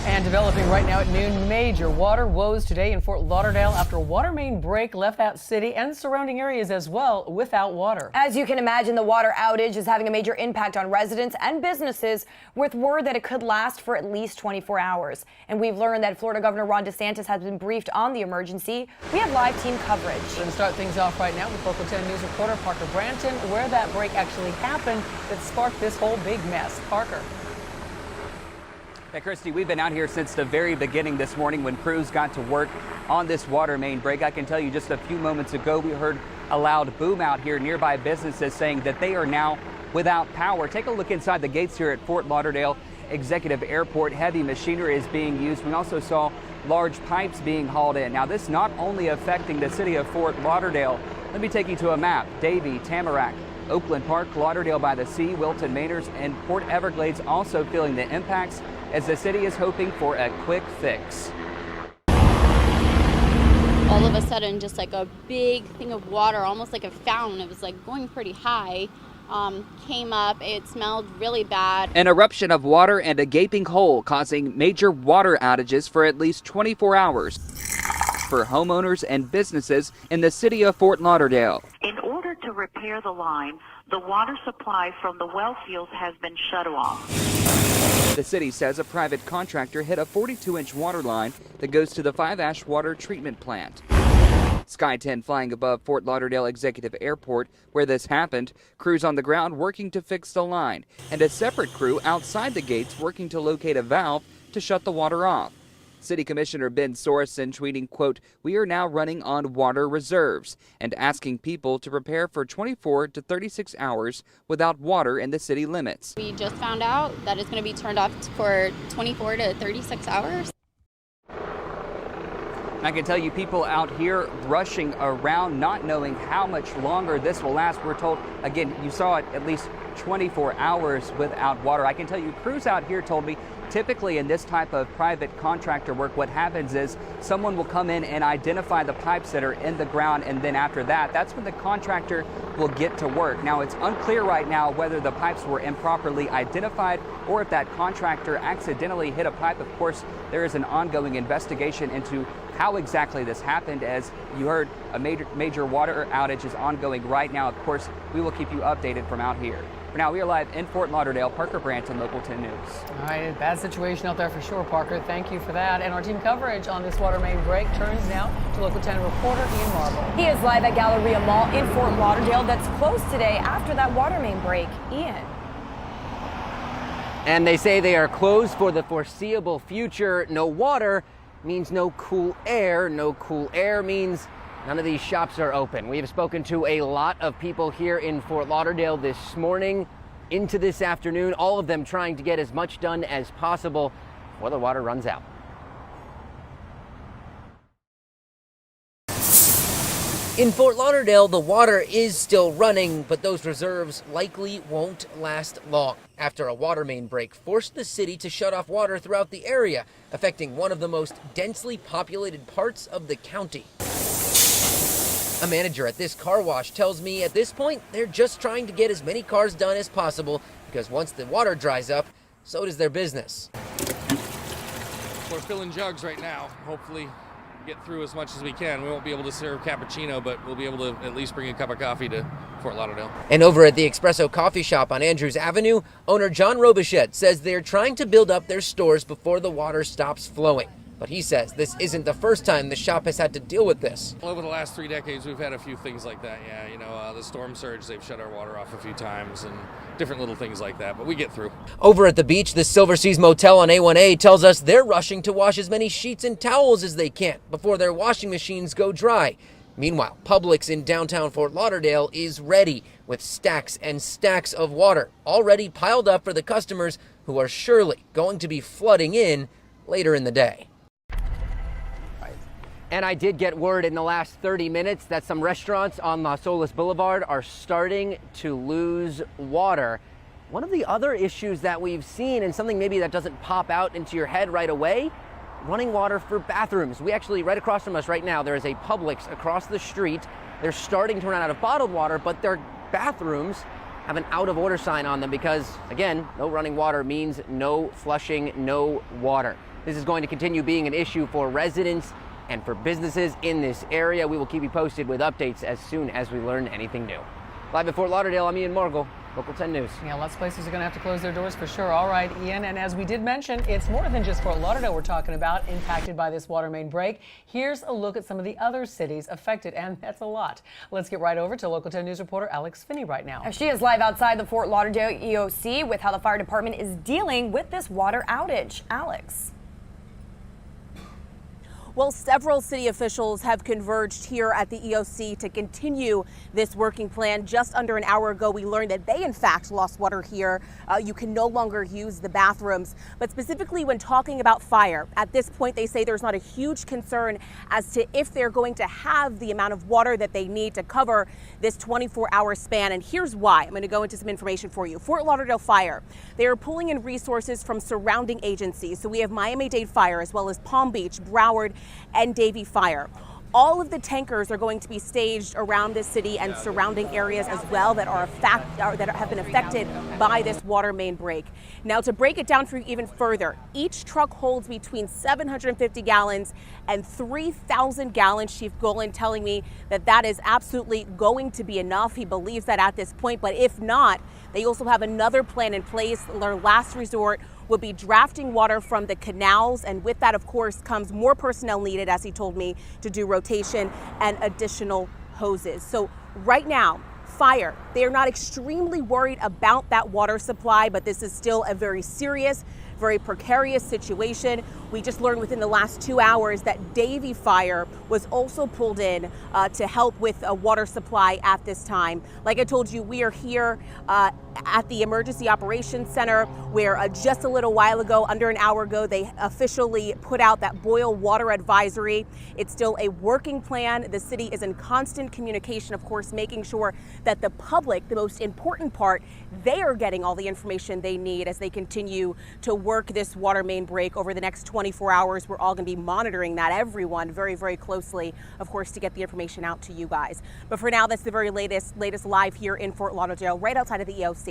And developing right now at noon, major water woes today in Fort Lauderdale after a water main break left that city and surrounding areas as well without water. As you can imagine, the water outage is having a major impact on residents and businesses, with word that it could last for at least 24 hours. And we've learned that Florida Governor Ron DeSantis has been briefed on the emergency. We have live team coverage. We're going to start things off right now with Local 10 News reporter Parker Branton, where that break actually happened that sparked this whole big mess. Parker. Yeah, Christy, we've been out here since the very beginning this morning when crews got to work on this water main break. I can tell you just a few moments ago, we heard a loud boom out here nearby businesses saying that they are now without power. Take a look inside the gates here at Fort Lauderdale Executive Airport. Heavy machinery is being used. We also saw large pipes being hauled in. Now, this not only affecting the city of Fort Lauderdale. Let me take you to a map. Davie, Tamarack, Oakland Park, Lauderdale by the Sea, Wilton Manors, and Port Everglades also feeling the impacts as the city is hoping for a quick fix. All of a sudden, just like a big thing of water, almost like a fountain. It was like going pretty high, came up. It smelled really bad. An eruption of water and a gaping hole causing major water outages for at least 24 hours for homeowners and businesses in the city of Fort Lauderdale. In order to repair the line, the water supply from the well fields has been shut off. The city says a private contractor hit a 42-inch water line that goes to the 5-ash water treatment plant. Sky 10 flying above Fort Lauderdale Executive Airport where this happened, crews on the ground working to fix the line, and a separate crew outside the gates working to locate a valve to shut the water off. City Commissioner Ben Sorensen tweeting, quote, "We are now running on water reserves," and asking people to prepare for 24 to 36 hours without water in the city limits. We just found out that it's going to be turned off for 24 to 36 hours. I can tell you people out here rushing around, not knowing how much longer this will last. We're told, again, you saw it at least 24 hours without water. I can tell you crews out here told me typically in this type of private contractor work, what happens is someone will come in and identify the pipes that are in the ground, and then after that, that's when the contractor will get to work. Now, it's unclear right now whether the pipes were improperly identified or if that contractor accidentally hit a pipe. Of course, there is an ongoing investigation into how exactly this happened. As you heard, a major water outage is ongoing right now. Of course, we will keep you updated from out here. For now, we are live in Fort Lauderdale. Parker Branton, Local 10 News. All right, bad situation out there for sure, Parker. Thank you for that. And our team coverage on this water main break turns now to Local 10 reporter Ian Marble. He is live at Galleria Mall in Fort Lauderdale that's closed today after that water main break. Ian. And they say they are closed for the foreseeable future. No water means no cool air. No cool air means none of these shops are open. We have spoken to a lot of people here in Fort Lauderdale this morning into this afternoon, all of them trying to get as much done as possible before the water runs out. In Fort Lauderdale, the water is still running, but those reserves likely won't last long after a water main break forced the city to shut off water throughout the area, affecting one of the most densely populated parts of the county. A manager at this car wash tells me at this point, they're just trying to get as many cars done as possible because once the water dries up, so does their business. We're filling jugs right now. Hopefully get through as much as we can. We won't be able to serve cappuccino, but we'll be able to at least bring a cup of coffee to Fort Lauderdale. And over at the Espresso Coffee Shop on Andrews Avenue, owner John Robichette says they're trying to build up their stores before the water stops flowing. But he says this isn't the first time the shop has had to deal with this. Over the last 3 decades, we've had a few things like that. Yeah, you know, the storm surge, they've shut our water off a few times and different little things like that, but we get through. Over at the beach, the Silver Seas Motel on A1A tells us they're rushing to wash as many sheets and towels as they can before their washing machines go dry. Meanwhile, Publix in downtown Fort Lauderdale is ready with stacks and stacks of water already piled up for the customers who are surely going to be flooding in later in the day. And I did get word in the last 30 minutes that some restaurants on Las Olas Boulevard are starting to lose water. One of the other issues that we've seen, and something maybe that doesn't pop out into your head right away, running water for bathrooms. We actually, right across from us right now, there is a Publix across the street. They're starting to run out of bottled water, but their bathrooms have an out of order sign on them because, again, no running water means no flushing, no water. This is going to continue being an issue for residents and for businesses in this area. We will keep you posted with updates as soon as we learn anything new. Live in Fort Lauderdale, I'm Ian Margol, Local 10 News. Yeah, lots of places are going to have to close their doors for sure. All right, Ian, and as we did mention, it's more than just Fort Lauderdale we're talking about impacted by this water main break. Here's a look at some of the other cities affected, and that's a lot. Let's get right over to Local 10 News reporter Alex Finney right now. She is live outside the Fort Lauderdale EOC with how the fire department is dealing with this water outage. Alex. Well, several city officials have converged here at the EOC to continue this working plan. Just under an hour ago, we learned that they, in fact, lost water here. You can no longer use the bathrooms. But specifically when talking about fire, at this point, they say there's not a huge concern as to if they're going to have the amount of water that they need to cover this 24-hour span. And here's why. I'm going to go into some information for you. Fort Lauderdale Fire, they are pulling in resources from surrounding agencies. So we have Miami-Dade Fire, as well as Palm Beach, Broward, and Davie Fire. All of the tankers are going to be staged around this city and surrounding areas as well that have been affected by this water main break. Now, to break it down for you even further, each truck holds between 750 gallons and 3,000 gallons. Chief Golan telling me that that is absolutely going to be enough. He believes that at this point, but if not, they also have another plan in place. Their last resort will be drafting water from the canals, and with that, of course, comes more personnel needed, as he told me, to do rotation and additional hoses. So right now, fire, they are not extremely worried about that water supply, but this is still a very serious, very precarious situation. We just learned within the last 2 hours that Davie Fire was also pulled in to help with a water supply at this time. Like I told you, we are here at the Emergency Operations Center, where just a little while ago, under an hour ago, they officially put out that boil water advisory. It's still a working plan. The city is in constant communication, of course, making sure that the public, the most important part, they are getting all the information they need as they continue to work this water main break over the next 24 hours. We're all going to be monitoring that, everyone, very, very closely, of course, to get the information out to you guys. But for now, that's the very latest live here in Fort Lauderdale, right outside of the EOC.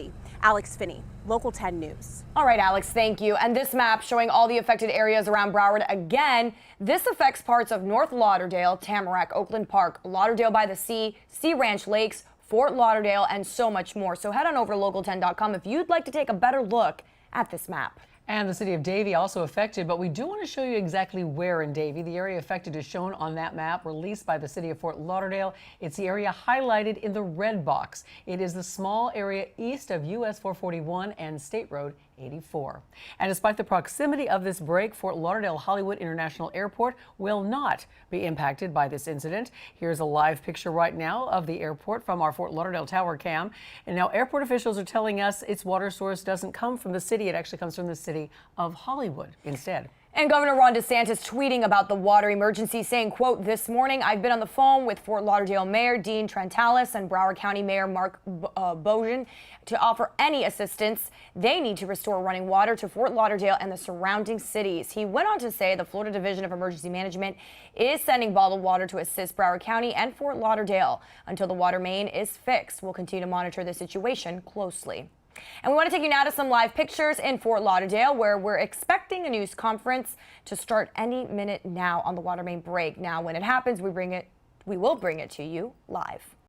Alex Finney, Local 10 News. All right, Alex, thank you. And this map showing all the affected areas around Broward. Again, this affects parts of North Lauderdale, Tamarack, Oakland Park, Lauderdale by the Sea, Sea Ranch Lakes, Fort Lauderdale, and so much more. So head on over to local10.com if you'd like to take a better look at this map. And the city of Davie also affected, but we do want to show you exactly where in Davie. The area affected is shown on that map released by the city of Fort Lauderdale. It's the area highlighted in the red box. It is the small area east of US 441 and State Road 84. And despite the proximity of this break, Fort Lauderdale Hollywood International Airport will not be impacted by this incident. Here's a live picture right now of the airport from our Fort Lauderdale tower cam. And now airport officials are telling us its water source doesn't come from the city. It actually comes from the city of Hollywood instead. And Governor Ron DeSantis tweeting about the water emergency, saying, quote, "This morning I've been on the phone with Fort Lauderdale Mayor Dean Trentalis and Broward County Mayor Mark Bojan to offer any assistance they need to restore running water to Fort Lauderdale and the surrounding cities." He went on to say the Florida Division of Emergency Management is sending bottled water to assist Broward County and Fort Lauderdale until the water main is fixed. We'll continue to monitor the situation closely. And we want to take you now to some live pictures in Fort Lauderdale, where we're expecting a news conference to start any minute now on the water main break. Now, when it happens, we will bring it to you live.